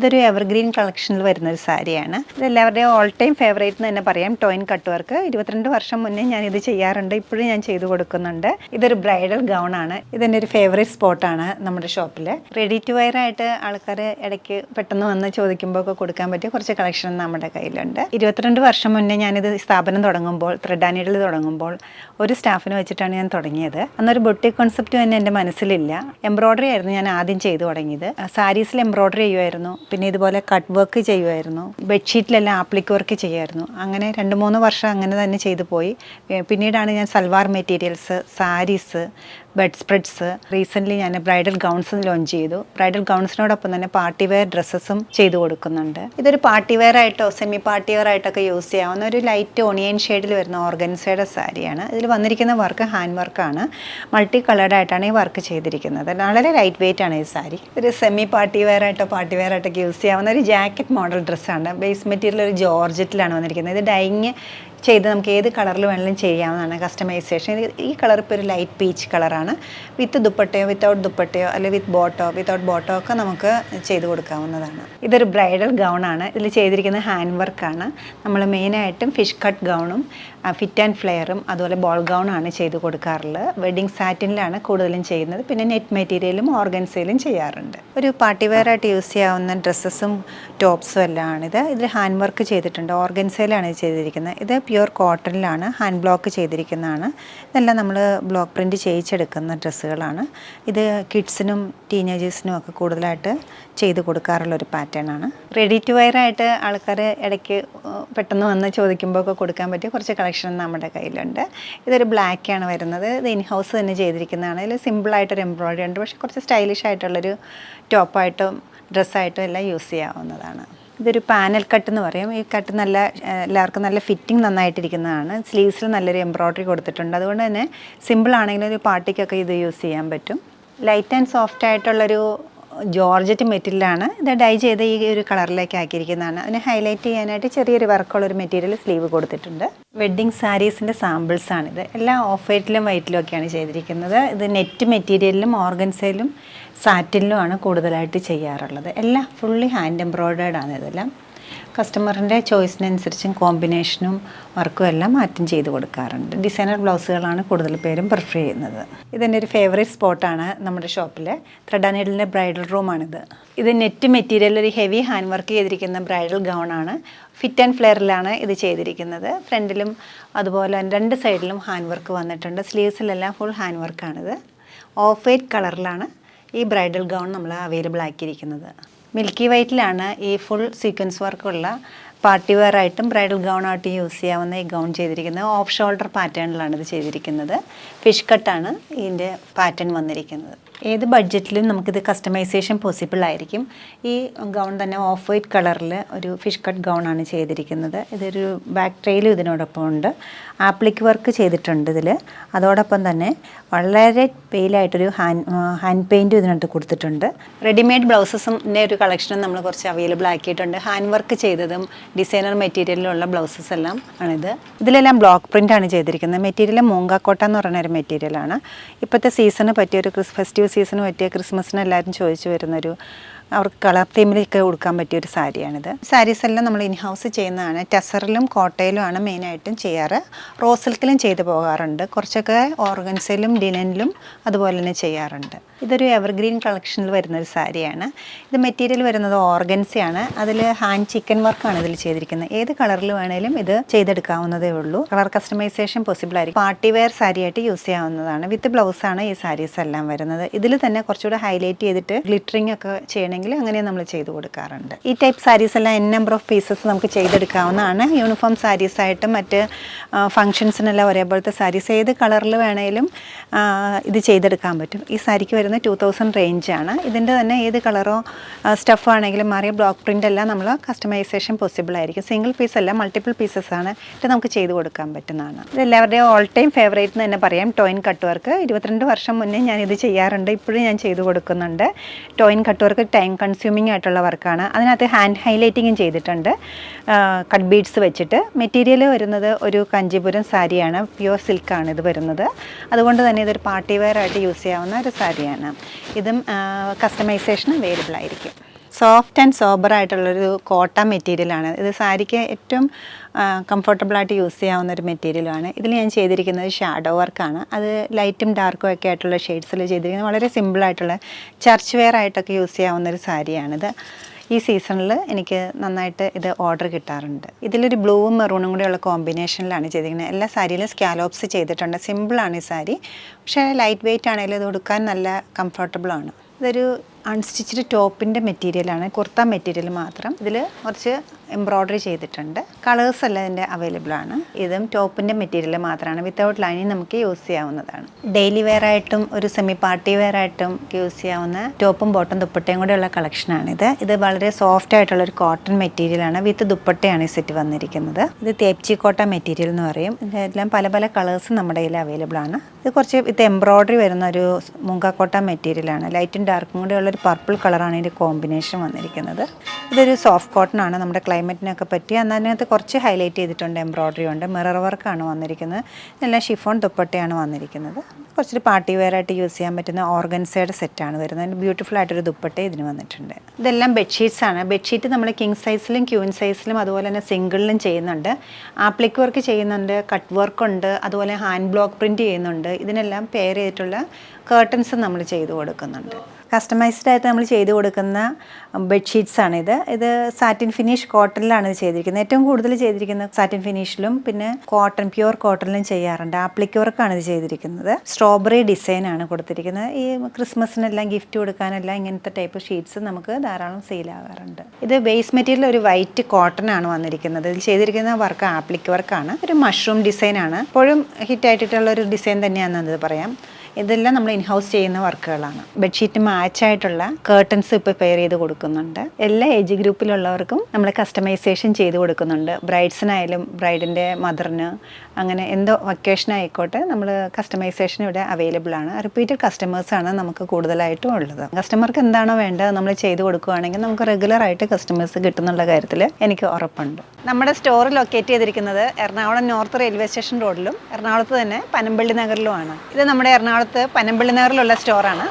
ഇതൊരു എവർഗ്രീൻ കളക്ഷനിൽ വരുന്ന ഒരു സാരിയാണ്. ഇത് എല്ലാവരുടെയും ഓൾ ടൈം ഫേവറേറ്റ് എന്ന് തന്നെ പറയാം. ടോയിൻ കട്ട് വർക്ക് 22 വർഷം മുന്നേ ഞാനിത് ചെയ്യാറുണ്ട്, ഇപ്പോഴും ഞാൻ ചെയ്തു കൊടുക്കുന്നുണ്ട്. ഇതൊരു ബ്രൈഡൽ ഗൗൺ ആണ്. ഇതെൻ്റെ ഒരു ഫേവറേറ്റ് സ്പോട്ടാണ് നമ്മുടെ ഷോപ്പിൽ. റെഡി ടു വെയർ ആയിട്ട് ആൾക്കാർ ഇടയ്ക്ക് പെട്ടെന്ന് വന്ന് ചോദിക്കുമ്പോൾ ഒക്കെ കൊടുക്കാൻ പറ്റിയ കുറച്ച് കളക്ഷൻ നമ്മുടെ കയ്യിലുണ്ട്. 22 വർഷം മുന്നേ ഞാനിത് സ്ഥാപനം തുടങ്ങുമ്പോൾ, ത്രെഡ് ആൻഡ് നീഡിൽ തുടങ്ങുമ്പോൾ ഒരു സ്റ്റാഫിനെ വെച്ചിട്ടാണ് ഞാൻ തുടങ്ങിയത്. അന്നൊരു ബൊട്ടിക് കോൺസെപ്റ്റ് തന്നെ എൻ്റെ മനസ്സിലില്ല. എംബ്രോയ്ഡറി ആയിരുന്നു ഞാൻ ആദ്യം ചെയ്തു തുടങ്ങിയത്. സാരീസിൽ എംബ്രോയ്ഡറി ചെയ്യുമായിരുന്നു, പിന്നെ ഇതുപോലെ കട്ട് വർക്ക് ചെയ്യുമായിരുന്നു, ബെഡ്ഷീറ്റിലെല്ലാം ആപ്ലിക് വർക്ക് ചെയ്യുമായിരുന്നു. അങ്ങനെ 2-3 വർഷം അങ്ങനെ തന്നെ ചെയ്തു പോയി. പിന്നീടാണ് ഞാൻ salwar materials, saris, bedspreads, recently ഞാൻ ബ്രൈഡൽ ഗൗൺസ് ലോഞ്ച് ചെയ്തു. ബ്രൈഡൽ ഗൗൺസിനോടൊപ്പം തന്നെ പാർട്ടി വെയർ ഡ്രസ്സസും ചെയ്തു കൊടുക്കുന്നുണ്ട്. ഇതൊരു പാർട്ടി വെയർ ആയിട്ടോ സെമി പാർട്ടി വെയർ ആയിട്ടൊക്കെ യൂസ് ചെയ്യാവുന്ന ഒരു ലൈറ്റ് ഓണിയൻ ഷെയ്ഡിൽ വരുന്ന ഓർഗൻസയുടെ സാരിയാണ്. ഇതിൽ വന്നിരിക്കുന്ന വർക്ക് ഹാൻഡ് വർക്കാണ്. മൾട്ടി കളേർഡ് ആയിട്ടാണ് ഈ വർക്ക് ചെയ്തിരിക്കുന്നത്. വളരെ ലൈറ്റ് വെയിറ്റ് ആണ് ഈ സാരി. ഒരു സെമി പാർട്ടി വെയർ ആയിട്ടോ പാർട്ടി വെയർ ആയിട്ടൊക്കെ യൂസ് ചെയ്യാവുന്ന ഒരു ജാക്കറ്റ് മോഡൽ ഡ്രസ്സാണ്. ബേസ് മെറ്റീരിയൽ ഒരു ജോർജറ്റിലാണ് വന്നിരിക്കുന്നത്. ഇത് ഡൈയിങ് ചെയ്ത് നമുക്ക് ഏത് കളറിൽ വേണമെങ്കിലും ചെയ്യാവുന്നതാണ്. കസ്റ്റമൈസേഷൻ ഈ കളർ ഇപ്പോൾ ഒരു ലൈറ്റ് പീച്ച് കളറാണ്. വിത്ത് ദുപ്പട്ടയോ വിത്തൗട്ട് ദുപ്പട്ടയോ അല്ലെങ്കിൽ വിത്ത് ബോട്ടോ വിത്തൗട്ട് ബോട്ടോ ഒക്കെ നമുക്ക് ചെയ്ത് കൊടുക്കാവുന്നതാണ്. ഇതൊരു ബ്രൈഡൽ ഗൗൺ ആണ്. ഇതിൽ ചെയ്തിരിക്കുന്നത് ഹാൻഡ് വർക്കാണ്. നമ്മൾ മെയിനായിട്ടും ഫിഷ് കട്ട് ഗൗണും ഫിറ്റ് ആൻഡ് ഫ്ലെയറും അതുപോലെ ബോൾ ഗൗണാണ് ചെയ്ത് കൊടുക്കാറുള്ളത്. വെഡ്ഡിങ് സാറ്റിനിലാണ് കൂടുതലും ചെയ്യുന്നത്. പിന്നെ നെറ്റ് മെറ്റീരിയലും ഓർഗൻസയിലും ചെയ്യാറുണ്ട്. ഒരു പാർട്ടി വെയർ ആയിട്ട് യൂസ് ചെയ്യാവുന്ന ഡ്രസ്സസും ടോപ്സും എല്ലാം ആണിത്. ഇതിൽ ഹാൻഡ് വർക്ക് ചെയ്തിട്ടുണ്ട്. ഓർഗൻസയിലാണ് ഇത് ചെയ്തിരിക്കുന്നത്. ഇത് പ്യുവർ കോട്ടണിലാണ് ഹാൻഡ് ബ്ലോക്ക് ചെയ്തിരിക്കുന്നതാണ്. ഇതെല്ലാം നമ്മൾ ബ്ലോക്ക് പ്രിൻറ്റ് ചെയ്യിച്ചെടുക്കുന്ന ഡ്രസ്സുകളാണ്. ഇത് കിഡ്സിനും ടീനേജേഴ്സിനും ഒക്കെ കൂടുതലായിട്ട് ചെയ്ത് കൊടുക്കാറുള്ള ഒരു പാറ്റേൺ ആണ്. റെഡി ടു വെയർ ആയിട്ട് ആൾക്കാർ ഇടയ്ക്ക് പെട്ടെന്ന് വന്ന് ചോദിക്കുമ്പോൾ ഒക്കെ കൊടുക്കാൻ പറ്റിയ കുറച്ച് കളക്ഷൻ നമ്മുടെ കയ്യിലുണ്ട്. ഇതൊരു ബ്ലാക്കാണ് വരുന്നത്. ഇത് ഇൻ ഹൗസ് തന്നെ ചെയ്തിരിക്കുന്നതാണ്. ഇതിൽ സിമ്പിളായിട്ടൊരു എംബ്രോയ്ഡറി ഉണ്ട്, പക്ഷേ കുറച്ച് സ്റ്റൈലിഷ് ആയിട്ടുള്ളൊരു ടോപ്പായിട്ടും ഡ്രസ്സായിട്ടും എല്ലാം യൂസ് ചെയ്യാവുന്നതാണ്. ഇതൊരു പാനൽ കട്ട് എന്ന് പറയും. ഈ കട്ട് നല്ല എല്ലാവർക്കും നല്ല ഫിറ്റിംഗ് നന്നായിട്ടിരിക്കുന്നതാണ്. സ്ലീവ്സിൽ നല്ലൊരു എംബ്രോയ്ഡറി കൊടുത്തിട്ടുണ്ട്. അതുകൊണ്ട് തന്നെ സിമ്പിളാണെങ്കിലും ഒരു പാർട്ടിക്കൊക്കെ ഇത് യൂസ് ചെയ്യാൻ പറ്റും. ലൈറ്റ് ആൻഡ് സോഫ്റ്റ് ആയിട്ടുള്ളൊരു ജോർജറ്റ് മെറ്റീരിയലാണ്. ഇത് ഡൈ ചെയ്ത് ഈ ഒരു കളറിലേക്ക് ആക്കിയിരിക്കുന്നതാണ്. അതിനെ ഹൈലൈറ്റ് ചെയ്യാനായിട്ട് ചെറിയൊരു വർക്കുള്ളൊരു മെറ്റീരിയൽ സ്ലീവ് കൊടുത്തിട്ടുണ്ട്. വെഡ്ഡിങ് സാരീസിൻ്റെ സാമ്പിൾസാണിത്. എല്ലാം ഓഫ് വൈറ്റിലും വൈറ്റിലും ഒക്കെയാണ് ചെയ്തിരിക്കുന്നത്. ഇത് നെറ്റ് മെറ്റീരിയലിലും ഓർഗൻസയിലും സാറ്റിനിലുമാണ് കൂടുതലായിട്ട് ചെയ്യാറുള്ളത്. എല്ലാം ഫുള്ളി ഹാൻഡ് എംബ്രോയ്ഡേർഡ് ആണ്. ഇതെല്ലാം കസ്റ്റമറിൻ്റെ ചോയ്സിനനുസരിച്ചും കോമ്പിനേഷനും വർക്കും എല്ലാം മാറ്റം ചെയ്ത് കൊടുക്കാറുണ്ട്. ഡിസൈനർ ബ്ലൗസുകളാണ് കൂടുതൽ പേരും പ്രിഫർ ചെയ്യുന്നത്. ഇതെൻ്റെ ഒരു ഫേവറേറ്റ് സ്പോട്ടാണ് നമ്മുടെ ഷോപ്പിൽ. ത്രെഡ് ആൻഡ് നീഡിലിൻ്റെ ബ്രൈഡൽ റൂമാണിത്. ഇത് നെറ്റ് മെറ്റീരിയൽ ഒരു ഹെവി ഹാൻഡ് വർക്ക് ചെയ്തിരിക്കുന്ന ബ്രൈഡൽ ഗൗണാണ്. ഫിറ്റ് ആൻഡ് ഫ്ലെയറിലാണ് ഇത് ചെയ്തിരിക്കുന്നത്. ഫ്രണ്ടിലും അതുപോലെ 2 സൈഡിലും ഹാൻഡ് വർക്ക് വന്നിട്ടുണ്ട്. സ്ലീവ്സിലെല്ലാം ഫുൾ ഹാൻഡ് വർക്കാണിത്. ഓഫ് വൈറ്റ് കളറിലാണ് ഈ ബ്രൈഡൽ ഗൗൺ നമ്മൾ അവൈലബിൾ ആക്കിയിരിക്കുന്നത്. മിൽക്കി വൈറ്റിലാണ് ഈ ഫുൾ സീക്വൻസ് വർക്കുള്ള പാർട്ടി വെയർ ആയിട്ടും ബ്രൈഡൽ ഗൗണായിട്ട് യൂസ് ചെയ്യാവുന്ന ഈ ഗൗൺ ചെയ്തിരിക്കുന്നത്. ഓഫ് ഷോൾഡർ പാറ്റേണിലാണ് ഇത് ചെയ്തിരിക്കുന്നത്. ഫിഷ് കട്ടാണ് ഇതിൻ്റെ പാറ്റേൺ വന്നിരിക്കുന്നത്. ഏത് ബഡ്ജറ്റിലും നമുക്കിത് കസ്റ്റമൈസേഷൻ പോസിബിൾ ആയിരിക്കും. ഈ ഗൗൺ തന്നെ ഓഫ് വൈറ്റ് കളറിൽ ഒരു ഫിഷ് കട്ട് ഗൗണാണ് ചെയ്തിരിക്കുന്നത്. ഇതൊരു ബാക്ക് ട്രെയിലും ഇതിനോടൊപ്പം ഉണ്ട്. ആപ്ലിക് വർക്ക് ചെയ്തിട്ടുണ്ട് ഇതിൽ. അതോടൊപ്പം തന്നെ വളരെ പെയിലായിട്ടൊരു ഹാൻഡ് പെയിൻറ്റും ഇതിനകത്ത് കൊടുത്തിട്ടുണ്ട്. റെഡിമെയ്ഡ് ബ്ലൗസസിൻ്റെ ഒരു കളക്ഷനും നമ്മൾ കുറച്ച് അവൈലബിൾ ആക്കിയിട്ടുണ്ട്. ഹാൻഡ് വർക്ക് ചെയ്തതും ഡിസൈനർ മെറ്റീരിയലിലുള്ള ബ്ലൗസസ് എല്ലാം ആണിത്. ഇതിലെല്ലാം ബ്ലോക്ക് പ്രിൻ്റാണ് ചെയ്തിരിക്കുന്നത്. മെറ്റീരിയൽ മൂങ്കാക്കോട്ട എന്ന് പറയുന്ന ഒരു മെറ്റീരിയലാണ്. ഇപ്പോഴത്തെ സീസണ് പറ്റിയൊരു ഫെസ്റ്റീവ് സീസണ് പറ്റിയ ക്രിസ്മസിന് എല്ലാവരും ചോദിച്ചു വരുന്നൊരു അവർക്ക് കളർ തീമിലൊക്കെ കൊടുക്കാൻ പറ്റിയൊരു സാരിയാണിത്. സാരീസ് എല്ലാം നമ്മൾ ഇൻ ഹൗസ് ചെയ്യുന്നതാണ്. ടസറിലും കോട്ടയിലുമാണ് മെയിനായിട്ടും ചെയ്യാറ്. റോസ് സിൽക്കിലും ചെയ്തു പോകാറുണ്ട്. കുറച്ചൊക്കെ ഓർഗൻസയിലും ലിനനിലും അതുപോലെ തന്നെ ചെയ്യാറുണ്ട്. ഇതൊരു എവർഗ്രീൻ കളക്ഷനിൽ വരുന്നൊരു സാരിയാണ്. ഇത് മെറ്റീരിയൽ വരുന്നത് ഓർഗൻസയാണ്. അതിൽ ഹാൻഡ് ചിക്കൻ വർക്കാണ് ഇതിൽ ചെയ്തിരിക്കുന്നത്. ഏത് കളറിൽ വേണേലും ഇത് ചെയ്തെടുക്കാവുന്നതേ ഉള്ളൂ. കളർ കസ്റ്റമൈസേഷൻ പോസിബിൾ ആയിരിക്കും. പാർട്ടി വെയർ സാരിയായിട്ട് യൂസ് ചെയ്യാവുന്നതാണ്. വിത്ത് ബ്ലൗസാണ് ഈ സാരീസ് എല്ലാം വരുന്നത്. ഇതിൽ തന്നെ കുറച്ചുകൂടെ ഹൈലൈറ്റ് ചെയ്തിട്ട് ഗ്ലിറ്ററിംഗ് ഒക്കെ ചെയ്യണമെങ്കിൽ അങ്ങനെ നമ്മൾ ചെയ്ത് കൊടുക്കാറുണ്ട്. ഈ ടൈപ്പ് സാരീസ് എല്ലാം എൻ നമ്പർ ഓഫ് പീസസ് നമുക്ക് ചെയ്തെടുക്കാവുന്നതാണ്. യൂണിഫോം സാരീസായിട്ടും മറ്റ് ഫംഗ്ഷൻസിനെല്ലാം ഒരേപോലത്തെ സാരീസ് ഏത് കളറിൽ വേണേലും ഇത് ചെയ്തെടുക്കാൻ പറ്റും. ഈ സാരിക്ക് വരുന്നത് 2000 റേഞ്ചാണ്. ഇതിൻ്റെ തന്നെ ഏത് കളറോ സ്റ്റഫ് ആണെങ്കിലും മാറിയ ബ്ലോക്ക് പ്രിൻ്റ് എല്ലാം നമ്മൾ കസ്റ്റമൈസേഷൻ പോസിബിൾ ആയിരിക്കും. സിംഗിൾ പീസ് അല്ല, മൾട്ടിപ്പിൾ പീസസ് ആണ്. ഇത് നമുക്ക് ചെയ്ത് കൊടുക്കാൻ പറ്റുന്നതാണ്. ഇത് എല്ലാവരുടെയും ഓൾ ടൈം ഫേവറേറ്റ് എന്ന് തന്നെ പറയാം. ടോയിൻ കട്ട് വർക്ക് 22 വർഷം മുന്നേ ഞാനിത് ചെയ്യാറുണ്ട്, ഇപ്പോഴും ഞാൻ ചെയ്ത് കൊടുക്കുന്നുണ്ട്. ടോയിൻ കട്ട് വർക്ക് ടൈം കൺസ്യൂമിങ് ആയിട്ടുള്ള വർക്കാണ്. അതിനകത്ത് ഹാൻഡ് ഹൈലൈറ്റിങ്ങും ചെയ്തിട്ടുണ്ട്. കട്ട് ബീഡ്സ് വെച്ചിട്ട്. മെറ്റീരിയൽ വരുന്നത് ഒരു കഞ്ചിപുരം സാരിയാണ്. പ്യുവർ സിൽക്കാണ് ഇത് വരുന്നത്. അതുകൊണ്ട് തന്നെ ഇതൊരു പാർട്ടി വെയർ ആയിട്ട് യൂസ് ചെയ്യാവുന്ന ഒരു സാരിയാണ്. ഇതും കസ്റ്റമൈസേഷൻ അവൈലബിൾ ആയിരിക്കും. സോഫ്റ്റ് ആൻഡ് സോബർ ആയിട്ടുള്ളൊരു കോട്ട മെറ്റീരിയലാണ്. ഇത് സാരിക്ക് ഏറ്റവും കംഫർട്ടബിളായിട്ട് യൂസ് ചെയ്യാവുന്ന ഒരു മെറ്റീരിയലാണ്. ഇതിൽ ഞാൻ ചെയ്തിരിക്കുന്നത് ഷാഡോ വർക്കാണ്. അത് ലൈറ്റും ഡാർക്കും ഒക്കെ ആയിട്ടുള്ള ഷെയ്ഡ്സിൽ ചെയ്തിരിക്കുന്നത്. വളരെ സിമ്പിളായിട്ടുള്ള ചർച്ച് വെയർ ആയിട്ടൊക്കെ യൂസ് ചെയ്യാവുന്ന ഒരു സാരിയാണിത്. ഈ സീസണിൽ എനിക്ക് നന്നായിട്ട് ഇത് ഓർഡർ കിട്ടാറുണ്ട്. ഇതിലൊരു ബ്ലൂവും മെറൂണും കൂടെയുള്ള കോമ്പിനേഷനിലാണ് ചെയ്തിരിക്കുന്നത്. എല്ലാ സാരിയിലും സ്കാലോപ്സ് ചെയ്തിട്ടുണ്ട്. സിമ്പിളാണ് ഈ സാരി, പക്ഷേ ലൈറ്റ് വെയ്റ്റ് ആണെങ്കിലും ഇത് ഉടുക്കാൻ നല്ല കംഫർട്ടബിളാണ്. ഇതൊരു അൺസ്റ്റിച്ച്ഡ് ടോപ്പിൻ്റെ മെറ്റീരിയലാണ്, കുർത്ത മെറ്റീരിയൽ മാത്രം. ഇതിൽ കുറച്ച് എംബ്രോയ്ഡറി ചെയ്തിട്ടുണ്ട്. കളേഴ്സ് എല്ലാം ഇതിൻ്റെ അവൈലബിൾ ആണ്. ഇതും ടോപ്പിൻ്റെ മെറ്റീരിയൽ മാത്രമാണ്. വിത്തൗട്ട് ലൈനിങ് നമുക്ക് യൂസ് ചെയ്യാവുന്നതാണ്. ഡെയിലി വെയർ ആയിട്ടും ഒരു സെമി പാർട്ടി വെയർ ആയിട്ടും യൂസ് ചെയ്യാവുന്ന ടോപ്പും ബോട്ടും ദുപ്പട്ടയും കൂടെയുള്ള കളക്ഷനാണിത്. ഇത് വളരെ സോഫ്റ്റ് ആയിട്ടുള്ള ഒരു കോട്ടൺ മെറ്റീരിയലാണ്. വിത്ത് ദുപ്പട്ടയാണ് ഈ സെറ്റ് വന്നിരിക്കുന്നത്. ഇത് തേപ്ചി കോട്ട മെറ്റീരിയൽ എന്ന് പറയും. ഇതെല്ലാം പല പല കളേഴ്സും നമ്മുടെ കയ്യിൽ അവൈലബിൾ ആണ്. ഇത് കുറച്ച് വിത്ത് എംബ്രോയ്ഡറി വരുന്ന ഒരു മുങ്കാക്കോട്ട മെറ്റീരിയലാണ്. ലൈറ്റും ഡാർക്കും കൂടെയുള്ള ഒരു പർപ്പിൾ കളറാണ് ഇതിൻ്റെ കോമ്പിനേഷൻ വന്നിരിക്കുന്നത്. ഇതൊരു സോഫ്റ്റ് കോട്ടൺ ആണ്, നമ്മുടെ ക്ലൈമറ്റിനൊക്കെ പറ്റി. അതിനകത്ത് കുറച്ച് ഹൈലൈറ്റ് ചെയ്തിട്ടുണ്ട്, എംബ്രോയ്ഡറി ഉണ്ട്, മിറർ വർക്കാണ് വന്നിരിക്കുന്നത്. ഇതെല്ലാം ഷിഫോൺ ദുപ്പട്ടയാണ് വന്നിരിക്കുന്നത്. കുറച്ചൊരു പാർട്ടി വെയർ ആയിട്ട് യൂസ് ചെയ്യാൻ പറ്റുന്ന ഓർഗൻസയുടെ സെറ്റാണ് വരുന്നത്. ബ്യൂട്ടിഫുൾ ആയിട്ടൊരു ദുപ്പട്ട ഇതിന് വന്നിട്ടുണ്ട്. ഇതെല്ലാം ബെഡ്ഷീറ്റ്സ് ആണ്. ബെഡ്ഷീറ്റ് നമ്മൾ കിങ് സൈസിലും ക്യൂൻ സൈസിലും അതുപോലെ തന്നെ സിംഗിളിലും ചെയ്യുന്നുണ്ട്. ആപ്ലിക് വർക്ക് ചെയ്യുന്നുണ്ട്, കട്ട് വർക്ക് ഉണ്ട്, അതുപോലെ ഹാൻഡ് ബ്ലോക്ക് പ്രിൻറ്റ് ചെയ്യുന്നുണ്ട്. ഇതിനെല്ലാം പെയർ ചെയ്തിട്ടുള്ള കേർട്ടൻസ് നമ്മൾ ചെയ്തു കൊടുക്കുന്നുണ്ട്. കസ്റ്റമൈസ്ഡ് ആയിട്ട് നമ്മൾ ചെയ്തു കൊടുക്കുന്ന ബെഡ്ഷീറ്റ്സാണിത്. ഇത് സാറ്റിൻ ഫിനിഷ് കോട്ടണിലാണ് ഇത് ചെയ്തിരിക്കുന്നത്. ഏറ്റവും കൂടുതൽ ചെയ്തിരിക്കുന്നത് സാറ്റിൻ ഫിനിഷിലും പിന്നെ കോട്ടൺ, പ്യുവർ കോട്ടണിലും ചെയ്യാറുണ്ട്. ആപ്ലിക് വർക്കാണ് ഇത് ചെയ്തിരിക്കുന്നത്. സ്ട്രോബെറി ഡിസൈനാണ് കൊടുത്തിരിക്കുന്നത്. ഈ ക്രിസ്മസിനെല്ലാം ഗിഫ്റ്റ് കൊടുക്കാനെല്ലാം ഇങ്ങനത്തെ ടൈപ്പ് ഷീറ്റ്സ് നമുക്ക് ധാരാളം സെയിലാകാറുണ്ട്. ഇത് ബേസ് മെറ്റീരിയൽ ഒരു വൈറ്റ് കോട്ടൺ ആണ് വന്നിരിക്കുന്നത്. ഇതിൽ ചെയ്തിരിക്കുന്ന വർക്ക് ആപ്ലിക് വർക്കാണ്. ഒരു മഷ്റൂം ഡിസൈനാണ്. എപ്പോഴും ഹിറ്റായിട്ടുള്ള ഒരു ഡിസൈൻ തന്നെയാണെന്നത് പറയാം. ഇതെല്ലാം നമ്മൾ ഇൻഹൗസ് ചെയ്യുന്ന വർക്കുകളാണ്. ബെഡ്ഷീറ്റ് മാച്ചായിട്ടുള്ള കേർട്ടൻസ് ഇപ്പോൾ പെയർ ചെയ്ത് കൊടുക്കുന്നുണ്ട്. എല്ലാ ഏജ് ഗ്രൂപ്പിലുള്ളവർക്കും നമ്മൾ കസ്റ്റമൈസേഷൻ ചെയ്ത് കൊടുക്കുന്നുണ്ട്. ബ്രൈഡ്സിനായാലും ബ്രൈഡിൻ്റെ മദറിന് അങ്ങനെ എന്തോ വൊക്കേഷൻ ആയിക്കോട്ടെ നമ്മൾ കസ്റ്റമൈസേഷൻ ഇവിടെ അവൈലബിൾ ആണ്. റിപ്പീറ്റഡ് കസ്റ്റമേഴ്സാണ് നമുക്ക് കൂടുതലായിട്ടും ഉള്ളത്. കസ്റ്റമർക്ക് എന്താണോ വേണ്ടത് നമ്മൾ ചെയ്ത് കൊടുക്കുകയാണെങ്കിൽ നമുക്ക് റെഗുലറായിട്ട് കസ്റ്റമേഴ്സ് കിട്ടുന്നുള്ള കാര്യത്തിൽ എനിക്ക് ഉറപ്പുണ്ട്. നമ്മുടെ സ്റ്റോർ ലൊക്കേറ്റ് ചെയ്തിരിക്കുന്നത് എറണാകുളം നോർത്ത് റെയിൽവേ സ്റ്റേഷൻ റോഡിലും എറണാകുളത്ത് തന്നെ പനമ്പള്ളി നഗറിലുമാണ്. ഇത് നമ്മുടെ എറണാകുളത്ത് പനമ്പള്ളി നഗറിലുള്ള സ്റ്റോറാണ്.